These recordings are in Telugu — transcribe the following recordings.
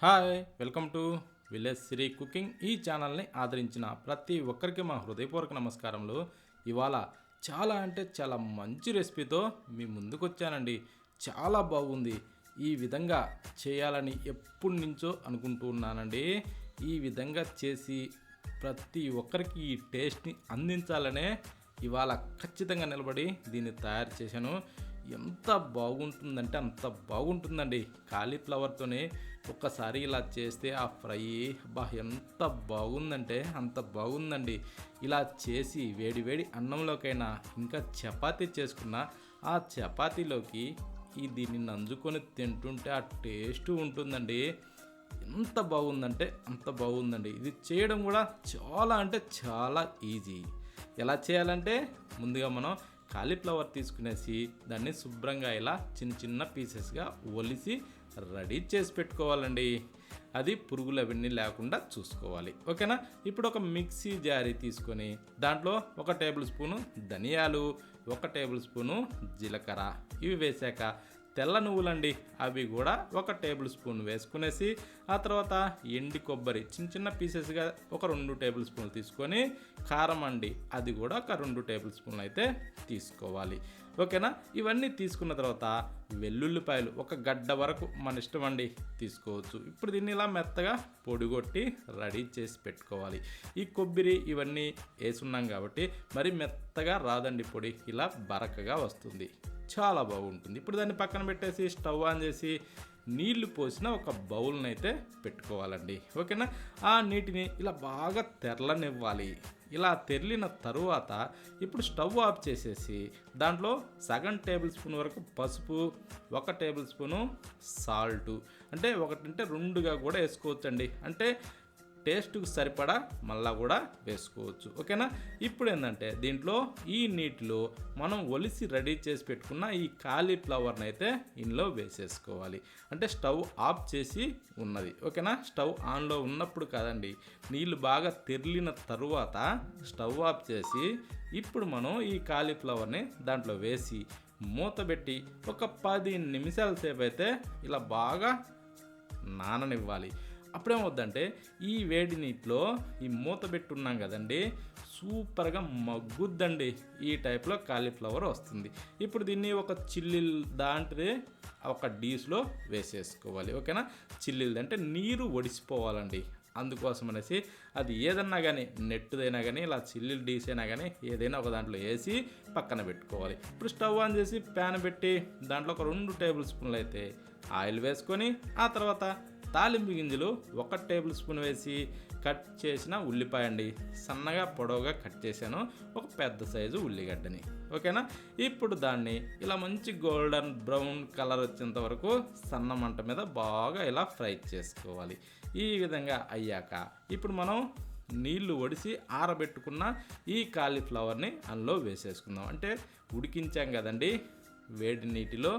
Hi welcome to village Siri cooking. ఈ ఛానల్ని ఆదరించిన ప్రతి ఒక్కరికి మా హృదయపూర్వక నమస్కారములు. ఇవాళ చాలా అంటే చాలా మంచి రెసిపీతో మీ ముందుకు వచ్చానండి. చాలా బాగుంది. ఈ విధంగా చేయాలని ఎప్పటి నుంచో అనుకుంటూ ఉన్నానండి. ఈ విధంగా చేసి ప్రతి ఒక్కరికి ఈ టేస్ట్ని అందించాలనే ఇవాళ ఖచ్చితంగా నిలబడి దీన్ని తయారు చేశాను. ఎంత బాగుంటుందంటే అంత బాగుంటుందండి. కాలీఫ్లవర్తోనే ఒక్కసారి ఇలా చేస్తే ఆ ఫ్రై ఎంత బాగుందంటే అంత బాగుందండి. ఇలా చేసి వేడి వేడి అన్నంలోకైనా ఇంకా చపాతీ చేసుకున్న ఆ చపాతీలోకి దీన్ని నంజుకొని తింటుంటే ఆ టేస్ట్ ఉంటుందండి. ఎంత బాగుందంటే అంత బాగుందండి. ఇది చేయడం కూడా చాలా అంటే చాలా ఈజీ. ఎలా చేయాలంటే ముందుగా మనం కాలీఫ్లవర్ తీసుకునేసి దాన్ని శుభ్రంగా ఇలా చిన్న చిన్న పీసెస్గా ఒలిసి రెడీ చేసి పెట్టుకోవాలండి. అది పురుగులు అవన్నీ లేకుండా చూసుకోవాలి. ఓకేనా. ఇప్పుడు ఒక మిక్సీ జారీ తీసుకొని దాంట్లో 1 టేబుల్ స్పూను ధనియాలు, 1 టేబుల్ స్పూను జీలకర్ర ఇవి వేసాక తెల్ల నువ్వులండి అవి కూడా 1 టేబుల్ స్పూన్ వేసుకునేసి ఆ తర్వాత ఎండి కొబ్బరి చిన్న చిన్న పీసెస్గా ఒక 2 టేబుల్ స్పూన్లు తీసుకొని కారం అండి అది కూడా ఒక 2 టేబుల్ స్పూన్లు అయితే తీసుకోవాలి. ఓకేనా. ఇవన్నీ తీసుకున్న తర్వాత వెల్లుల్లిపాయలు 1 గడ్డ వరకు మన ఇష్టం అండి తీసుకోవచ్చు. ఇప్పుడు దీన్ని ఇలా మెత్తగా పొడిగొట్టి రెడీ చేసి పెట్టుకోవాలి. ఈ కొబ్బరి ఇవన్నీ వేసున్నాం కాబట్టి మరి మెత్తగా రాదండి పొడి, ఇలా బరకగా వస్తుంది. చాలా బాగుంటుంది. ఇప్పుడు దాన్ని పక్కన పెట్టేసి స్టవ్ ఆన్ చేసి నీళ్లు పోసిన ఒక బౌల్ని అయితే పెట్టుకోవాలండి. ఓకేనా. ఆ నీటిని ఇలా బాగా తెరలనివ్వాలి. ఇలా తెరిలిన తరువాత ఇప్పుడు స్టవ్ ఆఫ్ చేసేసి దాంట్లో సగం టేబుల్ స్పూన్ వరకు పసుపు, 1 టేబుల్ స్పూను సాల్టు, అంటే 1 అంటే 2గా కూడా వేసుకోవచ్చండి. అంటే టేస్ట్కి సరిపడా మళ్ళా కూడా వేసుకోవచ్చు. ఓకేనా. ఇప్పుడు ఏంటంటే దీంట్లో ఈ నీటిలో మనం ఒలిసి రెడీ చేసి పెట్టుకున్న ఈ కాలీఫ్లవర్ని అయితే ఇందులో వేసేసుకోవాలి. అంటే స్టవ్ ఆఫ్ చేసి ఉన్నది. ఓకేనా. స్టవ్ ఆన్లో ఉన్నప్పుడు కాదండి, నీళ్ళు బాగా తెరిలిన తరువాత స్టవ్ ఆఫ్ చేసి ఇప్పుడు మనం ఈ కాలీఫ్లవర్ని దాంట్లో వేసి మూత పెట్టి ఒక 10 నిమిషాల సేపు అయితే ఇలా బాగా నాననివ్వాలి. అప్పుడేమవుద్దంటే ఈ వేడి నీటిలో ఈ మూత పెట్టున్నాం కదండి, సూపర్గా మగ్గుద్దండి. ఈ టైప్లో కాలీఫ్లవర్ వస్తుంది. ఇప్పుడు దీన్ని ఒక చిల్లీల్ దాంట్లో ఒక డీస్లో వేసేసుకోవాలి. ఓకేనా. చిల్లీలు అంటే నీరు ఒడిసిపోవాలండి. అందుకోసం అనేసి అది ఏదన్నా కానీ నెట్టుదైనా కానీ ఇలా చిల్లీలు డీస్ అయినా కానీ ఏదైనా ఒక దాంట్లో వేసి పక్కన పెట్టుకోవాలి. ఇప్పుడు స్టవ్ ఆన్ చేసి ప్యాన్ పెట్టి దాంట్లో ఒక 2 టేబుల్ స్పూన్లు అయితే ఆయిల్ వేసుకొని ఆ తర్వాత తాలింపు గింజలు 1 టేబుల్ స్పూన్ వేసి కట్ చేసిన ఉల్లిపాయ అండి సన్నగా పొడవుగా కట్ చేశాను, ఒక పెద్ద సైజు ఉల్లిగడ్డని. ఓకేనా. ఇప్పుడు దాన్ని ఇలా మంచి గోల్డెన్ బ్రౌన్ కలర్ వచ్చేంత వరకు సన్న మంట మీద బాగా ఇలా ఫ్రై చేసుకోవాలి. ఈ విధంగా అయ్యాక ఇప్పుడు మనం నీళ్లు ఒడిసి ఆరబెట్టుకున్న ఈ కాలీఫ్లవర్ని అందులో వేసేసుకుందాం. అంటే ఉడికించాం కదండి వేడి నీటిలో.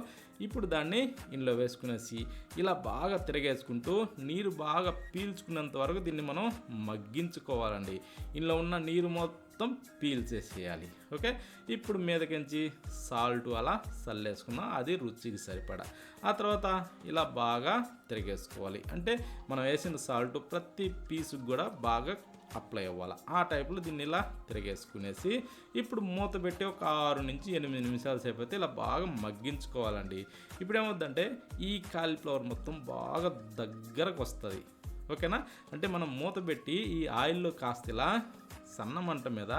ఇప్పుడు దాన్ని ఇందులో వేసుకునేసి ఇలా బాగా తిరగేసుకుంటూ నీరు బాగా పీల్చుకున్నంత వరకు దీన్ని మనం మగ్గించుకోవాలండి. ఇందులో ఉన్న నీరు మొత్తం పీల్చేసేయాలి. ఓకే. ఇప్పుడు మీదకించి సాల్ట్ అలా చల్లేసుకుందాం, అది రుచికి సరిపడా. ఆ తర్వాత ఇలా బాగా తిరిగేసుకోవాలి. అంటే మనం వేసిన సాల్ట్ ప్రతి పీసుకు కూడా బాగా అప్లై అవ్వాలి. ఆ టైప్లో దీన్ని ఇలా తిరిగేసుకునేసి ఇప్పుడు మూత పెట్టి ఒక 6 నుంచి 8 నిమిషాల సేపు అయితే ఇలా బాగా మగ్గించుకోవాలండి. ఇప్పుడు ఏమవుద్దంటే ఈ కాలీఫ్లవర్ మొత్తం బాగా దగ్గరకు వస్తుంది. ఓకేనా. అంటే మనం మూత పెట్టి ఈ ఆయిల్లో కాస్త ఇలా సన్న మంట మీద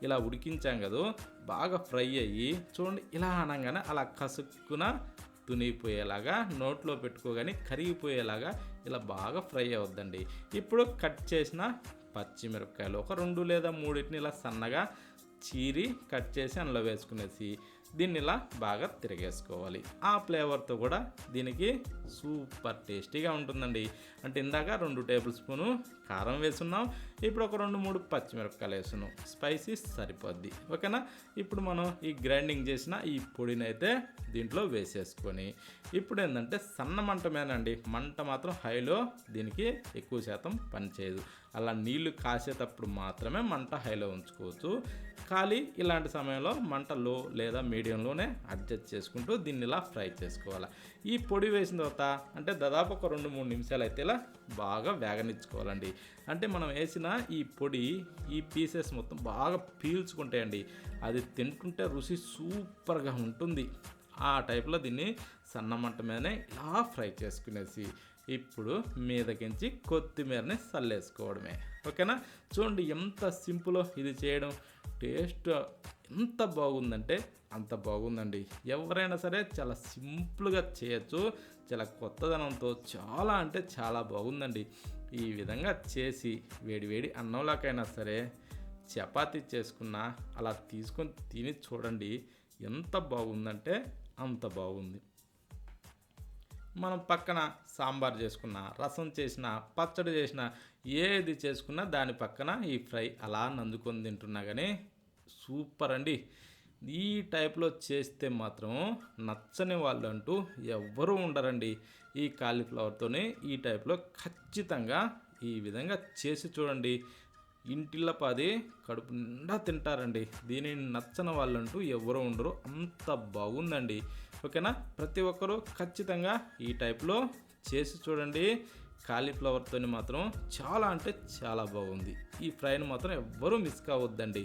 ఇలా ఉడికించాం కదా, బాగా ఫ్రై అయ్యి చూడండి ఇలా అనగానే అలా కసుక్కున తునిగిపోయేలాగా నోట్లో పెట్టుకోగానే కరిగిపోయేలాగా ఇలా బాగా ఫ్రై అవుద్దండి. ఇప్పుడు కట్ చేసిన పచ్చిమిరపకాయలు ఒక 2 లేదా 3 ఇలా సన్నగా చీరి కట్ చేసి అందులో వేసుకునేసి దీన్ని ఇలా బాగా తిరిగేసుకోవాలి. ఆ ఫ్లేవర్తో కూడా దీనికి సూపర్ టేస్టీగా ఉంటుందండి. అంటే ఇందాక 2 టేబుల్ స్పూను కారం వేసున్నాం, ఇప్పుడు ఒక 2-3 పచ్చిమిరపకాయలు వేసున్నాం, స్పైసీ సరిపోద్ది. ఓకేనా. ఇప్పుడు మనం ఈ గ్రైండింగ్ చేసిన ఈ పొడిని అయితే దీంట్లో వేసేసుకొని ఇప్పుడు ఏంటంటే సన్న మంట మీదండి, మంట మాత్రం హైలో దీనికి ఎక్కువ శాతం పనిచేయదు. అలా నీళ్లు కాసేటప్పుడు మాత్రమే మంట హైలో ఉంచుకోవచ్చు. ఖాళీ ఇలాంటి సమయంలో మంట లో లేదా మీడియంలోనే అడ్జస్ట్ చేసుకుంటూ దీన్ని ఇలా ఫ్రై చేసుకోవాలి. ఈ పొడి వేసిన తర్వాత అంటే దాదాపు ఒక 2-3 నిమిషాలు అయితే ఇలా బాగా వేగనిచ్చుకోవాలండి. అంటే మనం వేసిన ఈ పొడి ఈ పీసెస్ మొత్తం బాగా పీల్చుకుంటాయండి. అది తింటుంటే రుచి సూపర్గా ఉంటుంది. ఆ టైప్లో దీన్ని సన్న మంట మీదనే ఇలా ఫ్రై చేసుకునేసి ఇప్పుడు మీదకించి కొత్తిమీరని చల్లేసుకోవడమే. ఓకేనా? చూడండి ఎంత సింపులో ఇది చేయడం. టేస్ట్ ఎంత బాగుందంటే అంత బాగుందండి. ఎవరైనా సరే చాలా సింపుల్గా చేయొచ్చు. చాలా కొత్తదనంతో చాలా అంటే చాలా బాగుందండి. ఈ విధంగా చేసి వేడి అన్నంలోకైనా సరే చపాతీ చేసుకున్నా అలా తీసుకొని తిని చూడండి. ఎంత బాగుందంటే అంత బాగుంది. మనం పక్కన సాంబార్ చేసుకున్నా, రసం చేసినా, పచ్చడి చేసినా, ఏది చేసుకున్నా దాని పక్కన ఈ ఫ్రై అలా నందుకొని తింటున్నా కానీ సూపర్ అండి. ఈ టైప్లో చేస్తే మాత్రం నచ్చని వాళ్ళు అంటూ ఎవ్వరూ ఉండరండి. ఈ కాలీఫ్లవర్తోనే ఈ టైప్లో ఖచ్చితంగా ఈ విధంగా చేసి చూడండి. ఇంటిల్లపాది కడుపు నిండా తింటారండి. దీనిని నచ్చని వాళ్ళంటూ ఎవరూ ఉండరు. అంత బాగుందండి. ఓకేనా? ప్రతి ఒక్కరూ ఖచ్చితంగా ఈ టైప్లో చేసి చూడండి. కాలీఫ్లవర్తో మాత్రం చాలా అంటే చాలా బాగుంది. ఈ ఫ్రైని మాత్రం ఎవ్వరూ మిస్ కావద్దండి.